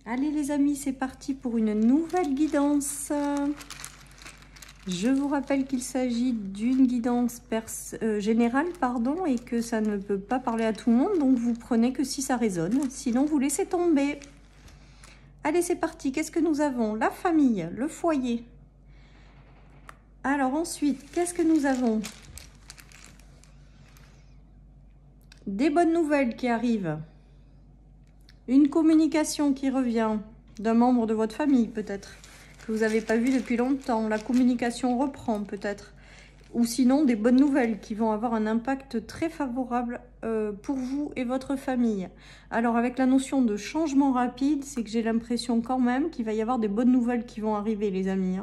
Allez les amis, c'est parti pour une nouvelle guidance. Je vous rappelle qu'il s'agit d'une guidance générale, pardon, et que ça ne peut pas parler à tout le monde, donc vous prenez que si ça résonne, sinon vous laissez tomber. Allez, c'est parti. Qu'est-ce que nous avons? La famille, le foyer. Alors ensuite, qu'est-ce que nous avons? Des bonnes nouvelles qui arrivent. Une communication qui revient d'un membre de votre famille, peut-être, que vous n'avez pas vu depuis longtemps. La communication reprend, peut-être. Ou sinon, des bonnes nouvelles qui vont avoir un impact très favorable pour vous et votre famille. Alors, avec la notion de changement rapide, c'est que j'ai l'impression quand même qu'il va y avoir des bonnes nouvelles qui vont arriver, les amis.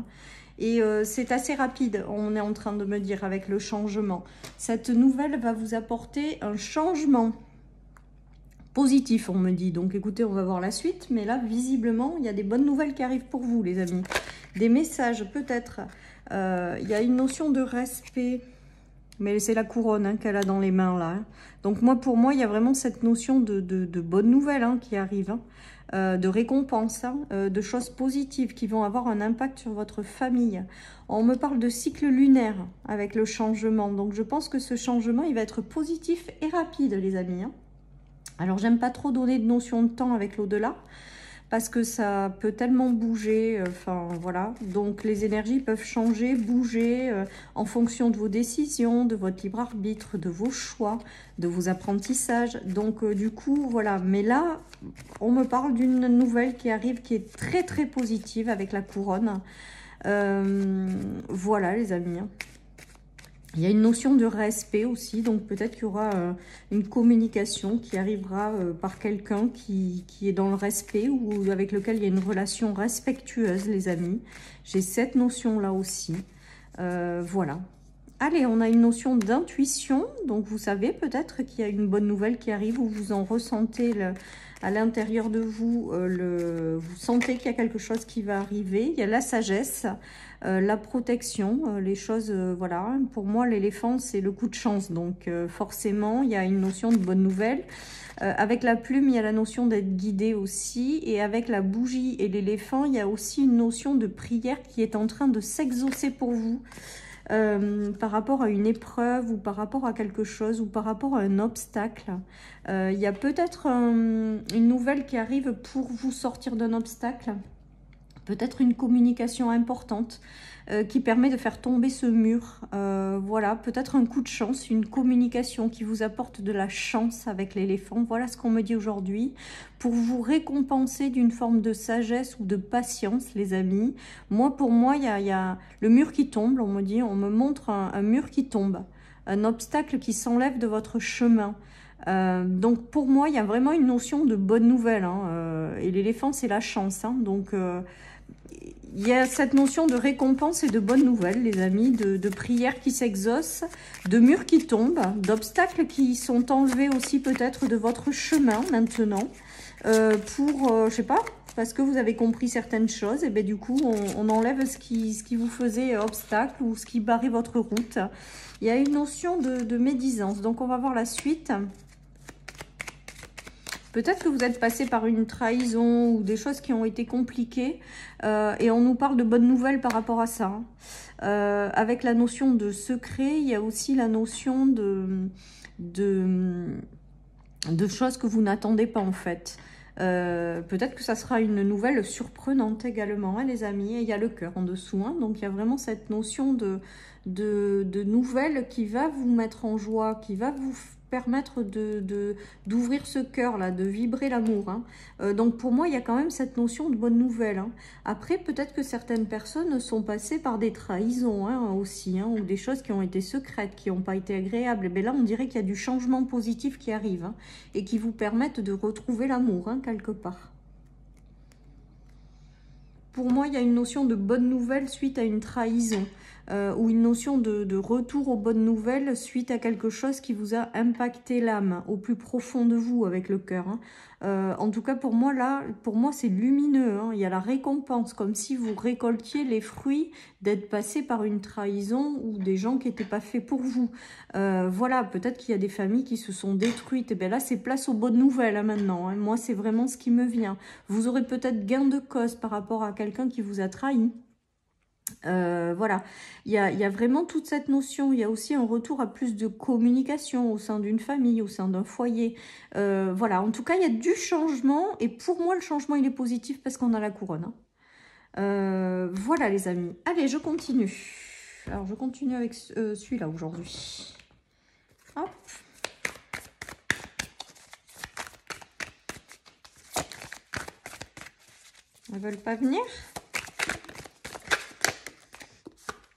Et c'est assez rapide, on est en train de me dire, avec le changement. Cette nouvelle va vous apporter un changement positif, on me dit. Donc écoutez, on va voir la suite. Mais là, visiblement, il y a des bonnes nouvelles qui arrivent pour vous, les amis. Des messages, peut-être. Il y a une notion de respect. Mais c'est la couronne qu'elle a dans les mains, là. Donc moi, pour moi, il y a vraiment cette notion de bonnes nouvelles qui arrive. De récompense, de choses positives qui vont avoir un impact sur votre famille. On me parle de cycle lunaire avec le changement. Donc je pense que ce changement, il va être positif et rapide, les amis. Alors, j'aime pas trop donner de notion de temps avec l'au-delà, parce que ça peut tellement bouger, enfin voilà. Donc, les énergies peuvent changer, bouger en fonction de vos décisions, de votre libre arbitre, de vos choix, de vos apprentissages. Donc, du coup, voilà. Mais là, on me parle d'une nouvelle qui arrive, qui est très, très positive avec la couronne. Voilà, les amis. Il y a une notion de respect aussi, donc peut-être qu'il y aura une communication qui arrivera par quelqu'un qui est dans le respect ou avec lequel il y a une relation respectueuse, les amis. J'ai cette notion-là aussi. Voilà. Allez, on a une notion d'intuition, donc vous savez peut-être qu'il y a une bonne nouvelle qui arrive ou vous en ressentez à l'intérieur de vous, vous sentez qu'il y a quelque chose qui va arriver. Il y a la sagesse, la protection, les choses, voilà. Pour moi, l'éléphant, c'est le coup de chance, donc forcément, il y a une notion de bonne nouvelle. Avec la plume, il y a la notion d'être guidé aussi. Et avec la bougie et l'éléphant, il y a aussi une notion de prière qui est en train de s'exaucer pour vous. Par rapport à une épreuve ou par rapport à quelque chose ou par rapport à un obstacle. Il y a peut-être une nouvelle qui arrive pour vous sortir d'un obstacle. Peut-être une communication importante qui permet de faire tomber ce mur. Voilà, peut-être un coup de chance, une communication qui vous apporte de la chance avec l'éléphant. Voilà ce qu'on me dit aujourd'hui. Pour vous récompenser d'une forme de sagesse ou de patience, les amis. Moi, pour moi, il y a le mur qui tombe, on me dit, on me montre un mur qui tombe. Un obstacle qui s'enlève de votre chemin. Donc pour moi, il y a vraiment une notion de bonne nouvelle. Et l'éléphant, c'est la chance. Donc il y a cette notion de récompense et de bonne nouvelle, les amis, de prières qui s'exaucent, de murs qui tombent, d'obstacles qui sont enlevés aussi peut-être de votre chemin maintenant, je sais pas, parce que vous avez compris certaines choses, et bien du coup, on enlève ce qui vous faisait obstacle ou ce qui barrait votre route. Il y a une notion de médisance, donc on va voir la suite. Peut-être que vous êtes passé par une trahison ou des choses qui ont été compliquées et on nous parle de bonnes nouvelles par rapport à ça. Avec la notion de secret, il y a aussi la notion de choses que vous n'attendez pas en fait. Peut-être que ça sera une nouvelle surprenante également, les amis. Et il y a le cœur en dessous, donc il y a vraiment cette notion de nouvelle qui va vous mettre en joie, qui va vous permettre d'ouvrir ce cœur-là, de vibrer l'amour. Donc pour moi, il y a quand même cette notion de bonne nouvelle. Après, peut-être que certaines personnes sont passées par des trahisons aussi, ou des choses qui ont été secrètes, qui n'ont pas été agréables. Et bien là, on dirait qu'il y a du changement positif qui arrive et qui vous permettent de retrouver l'amour, quelque part. Pour moi, il y a une notion de bonne nouvelle suite à une trahison. ou une notion de retour aux bonnes nouvelles suite à quelque chose qui vous a impacté l'âme au plus profond de vous avec le cœur. Hein. En tout cas, pour moi, là, pour moi, c'est lumineux. Hein. Il y a la récompense, comme si vous récoltiez les fruits d'être passé par une trahison ou des gens qui n'étaient pas faits pour vous. Voilà, peut-être qu'il y a des familles qui se sont détruites. Et bien là, c'est place aux bonnes nouvelles hein, maintenant. Hein. Moi, c'est vraiment ce qui me vient. Vous aurez peut-être gain de cause par rapport à quelqu'un qui vous a trahi. Voilà, il y a vraiment toute cette notion. Il y a aussi un retour à plus de communication au sein d'une famille, au sein d'un foyer. Voilà, en tout cas, il y a du changement. Et pour moi, le changement, il est positif parce qu'on a la couronne. Hein. Voilà, les amis. Allez, je continue. Alors, je continue avec celui-là aujourd'hui. Hop. Elles ne veulent pas venir.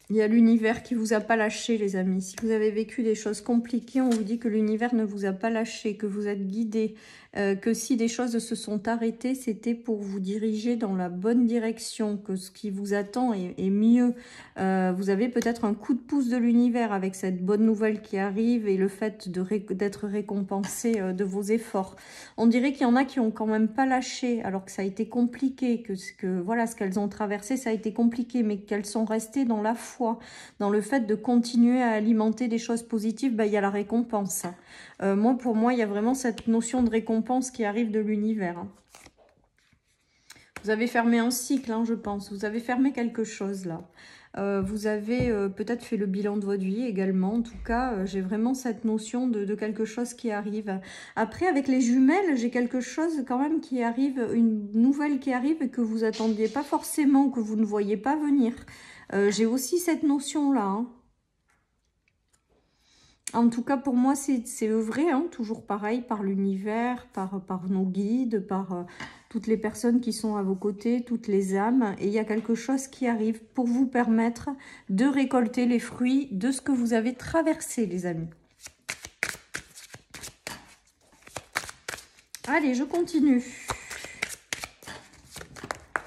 Il y a l'univers qui ne vous a pas lâché, les amis. Si vous avez vécu des choses compliquées, on vous dit que l'univers ne vous a pas lâché, que vous êtes guidé, que si des choses se sont arrêtées, c'était pour vous diriger dans la bonne direction, que ce qui vous attend est mieux. Vous avez peut-être un coup de pouce de l'univers avec cette bonne nouvelle qui arrive et le fait d'être récompensé de vos efforts. On dirait qu'il y en a qui n'ont quand même pas lâché, alors que ça a été compliqué, que voilà, ce qu'elles ont traversé, ça a été compliqué, mais qu'elles sont restées dans la foi, dans le fait de continuer à alimenter des choses positives. Ben, il y a la récompense. Pour moi, il y a vraiment cette notion de récompense qui arrive de l'univers. Hein. Vous avez fermé un cycle, hein, je pense. Vous avez fermé quelque chose là. Vous avez peut-être fait le bilan de votre vie également. En tout cas, j'ai vraiment cette notion de quelque chose qui arrive. Après, avec les jumelles, j'ai quelque chose quand même qui arrive, une nouvelle qui arrive et que vous attendiez pas forcément, que vous ne voyez pas venir. J'ai aussi cette notion-là. Hein. En tout cas, pour moi, c'est œuvré, hein, toujours pareil, par l'univers, par nos guides, par toutes les personnes qui sont à vos côtés, toutes les âmes. Et il y a quelque chose qui arrive pour vous permettre de récolter les fruits de ce que vous avez traversé, les amis. Allez, je continue.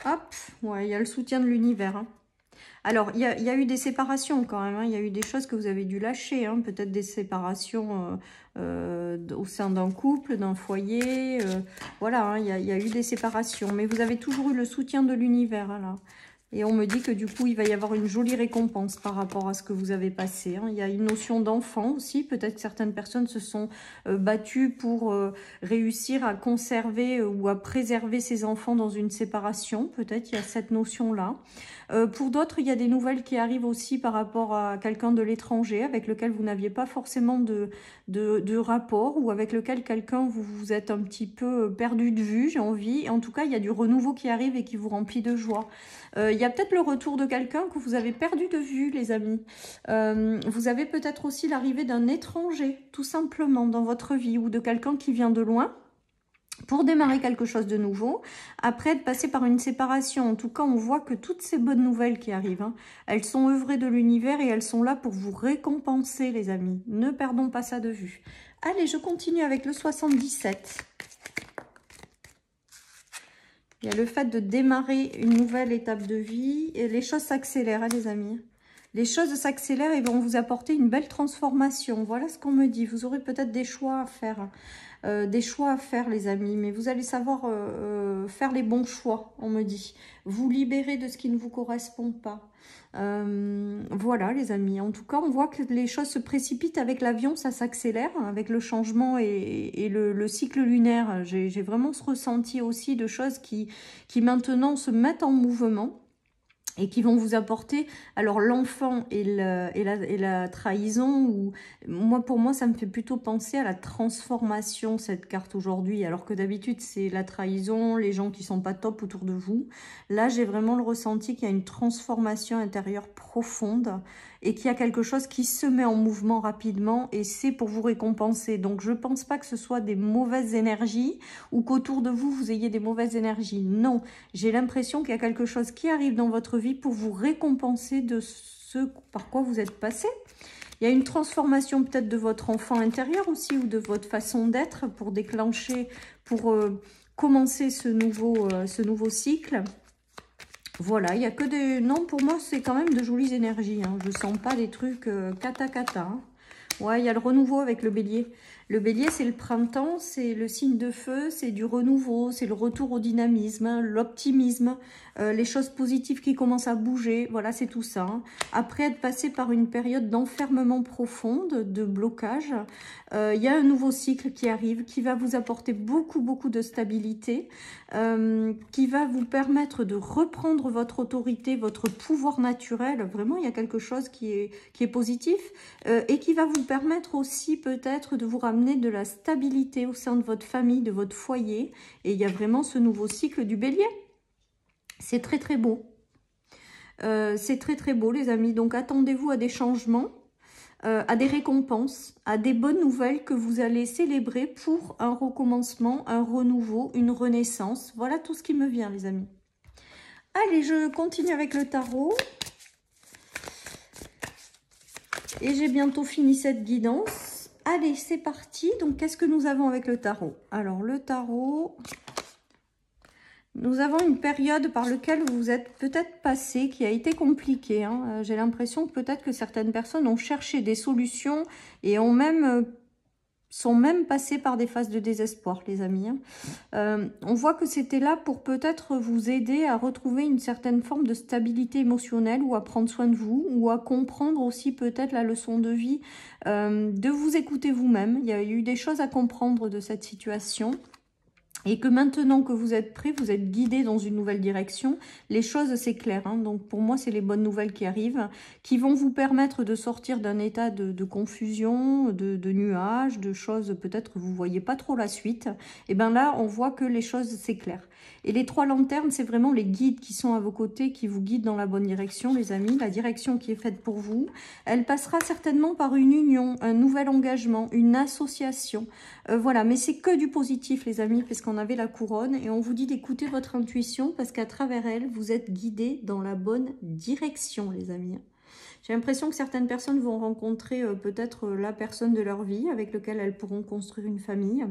Hop, ouais, il y a le soutien de l'univers, hein. Alors, il y a eu des séparations quand même. Hein. Il y a eu des choses que vous avez dû lâcher. Hein. Peut-être des séparations au sein d'un couple, d'un foyer. Voilà, hein. Il y a eu des séparations. Mais vous avez toujours eu le soutien de l'univers. Hein, là. Et on me dit que du coup, il va y avoir une jolie récompense par rapport à ce que vous avez passé. Hein. Il y a une notion d'enfant aussi. Peut-être que certaines personnes se sont battues pour réussir à conserver ou à préserver ces enfants dans une séparation. Peut-être qu'il y a cette notion-là. Pour d'autres, il y a des nouvelles qui arrivent aussi par rapport à quelqu'un de l'étranger avec lequel vous n'aviez pas forcément de rapport ou avec lequel quelqu'un vous êtes un petit peu perdu de vue, j'ai envie. En tout cas, il y a du renouveau qui arrive et qui vous remplit de joie. Il y a peut-être le retour de quelqu'un que vous avez perdu de vue, les amis. Vous avez peut-être aussi l'arrivée d'un étranger, tout simplement, dans votre vie ou de quelqu'un qui vient de loin. Pour démarrer quelque chose de nouveau, après être passé par une séparation. En tout cas, on voit que toutes ces bonnes nouvelles qui arrivent, hein, elles sont œuvrées de l'univers et elles sont là pour vous récompenser, les amis. Ne perdons pas ça de vue. Allez, je continue avec le 77. Il y a le fait de démarrer une nouvelle étape de vie et les choses s'accélèrent, hein, les amis. Les choses s'accélèrent et vont vous apporter une belle transformation. Voilà ce qu'on me dit. Vous aurez peut-être des choix à faire. Les amis, mais vous allez savoir faire les bons choix, on me dit. Vous libérer de ce qui ne vous correspond pas. Voilà, les amis. En tout cas, on voit que les choses se précipitent avec l'avion, ça s'accélère avec le changement et le cycle lunaire. J'ai vraiment ce ressenti aussi de choses qui maintenant se mettent en mouvement. Et qui vont vous apporter, alors l'enfant et la trahison, ou pour moi, ça me fait plutôt penser à la transformation, cette carte aujourd'hui, alors que d'habitude, c'est la trahison, les gens qui sont pas top autour de vous. Là, j'ai vraiment le ressenti qu'il y a une transformation intérieure profonde et qu'il y a quelque chose qui se met en mouvement rapidement et c'est pour vous récompenser. Donc, je pense pas que ce soit des mauvaises énergies ou qu'autour de vous, vous ayez des mauvaises énergies. Non, j'ai l'impression qu'il y a quelque chose qui arrive dans votre vie pour vous récompenser de ce par quoi vous êtes passé. Il y a une transformation peut-être de votre enfant intérieur aussi ou de votre façon d'être pour déclencher, pour commencer ce nouveau cycle. Voilà, il n'y a que des... Non, pour moi, c'est quand même de jolies énergies. Hein. Je sens pas des trucs cata. Hein. Ouais, il y a le renouveau avec le bélier. Le bélier, c'est le printemps, c'est le signe de feu, c'est du renouveau, c'est le retour au dynamisme, hein, l'optimisme, les choses positives qui commencent à bouger. Voilà, c'est tout ça. Hein. Après être passé par une période d'enfermement profonde, de blocage, il y a un nouveau cycle qui arrive, qui va vous apporter beaucoup de stabilité, qui va vous permettre de reprendre votre autorité, votre pouvoir naturel. Vraiment, il y a quelque chose qui est positif et qui va vous permettre aussi peut-être de vous ramener de la stabilité au sein de votre famille, de votre foyer. Et il y a vraiment ce nouveau cycle du bélier. C'est très beau. C'est très beau les amis. Donc attendez-vous à des changements, à des récompenses, à des bonnes nouvelles que vous allez célébrer pour un recommencement, un renouveau, une renaissance. Voilà tout ce qui me vient les amis. Allez, je continue avec le tarot. Et j'ai bientôt fini cette guidance. Allez, c'est parti. Donc, qu'est-ce que nous avons avec le tarot? Alors, le tarot, nous avons une période par laquelle vous êtes peut-être passé, qui a été compliquée. Hein. J'ai l'impression que peut-être que certaines personnes ont cherché des solutions et ont même... sont même passés par des phases de désespoir, les amis. On voit que c'était là pour peut-être vous aider à retrouver une certaine forme de stabilité émotionnelle ou à prendre soin de vous ou à comprendre aussi peut-être la leçon de vie, de vous écouter vous-même. Il y a eu des choses à comprendre de cette situation. Et que maintenant que vous êtes prêt, vous êtes guidé dans une nouvelle direction. Les choses, c'est clair. Hein. Donc, pour moi, c'est les bonnes nouvelles qui arrivent, qui vont vous permettre de sortir d'un état de confusion, de nuages, de choses, peut-être que vous ne voyez pas trop la suite. Et bien là, on voit que les choses, c'est clair. Et les 3 lanternes, c'est vraiment les guides qui sont à vos côtés, qui vous guident dans la bonne direction, les amis. La direction qui est faite pour vous, elle passera certainement par une union, un nouvel engagement, une association. Voilà, mais c'est que du positif, les amis, parce qu'on avait la couronne et on vous dit d'écouter votre intuition parce qu'à travers elle, vous êtes guidés dans la bonne direction, les amis. J'ai l'impression que certaines personnes vont rencontrer peut-être la personne de leur vie avec laquelle elles pourront construire une famille.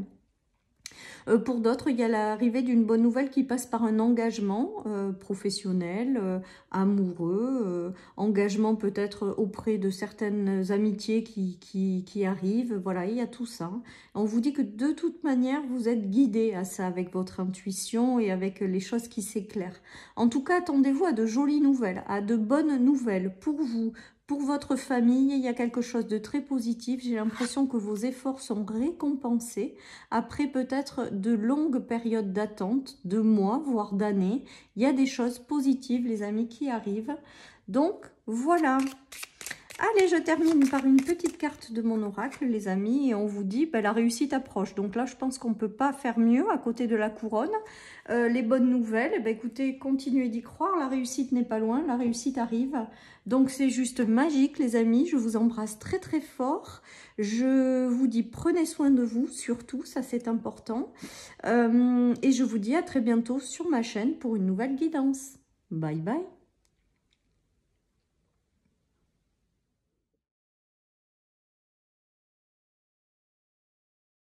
Pour d'autres, il y a l'arrivée d'une bonne nouvelle qui passe par un engagement professionnel, amoureux, engagement peut-être auprès de certaines amitiés qui arrivent. Voilà, il y a tout ça. On vous dit que de toute manière, vous êtes guidé à ça avec votre intuition et avec les choses qui s'éclairent. En tout cas, attendez-vous à de jolies nouvelles, à de bonnes nouvelles pour vous, pour votre famille. Il y a quelque chose de très positif. J'ai l'impression que vos efforts sont récompensés après peut-être de longues périodes d'attente, de mois, voire d'années. Il y a des choses positives, les amis, qui arrivent. Donc, voilà. Allez, je termine par une petite carte de mon oracle, les amis, et on vous dit, la réussite approche. Donc là, je pense qu'on ne peut pas faire mieux à côté de la couronne. Les bonnes nouvelles, écoutez, continuez d'y croire, la réussite n'est pas loin, la réussite arrive. Donc c'est juste magique, les amis, je vous embrasse très fort. Je vous dis, prenez soin de vous, surtout, ça c'est important. Et je vous dis à très bientôt sur ma chaîne pour une nouvelle guidance. Bye bye.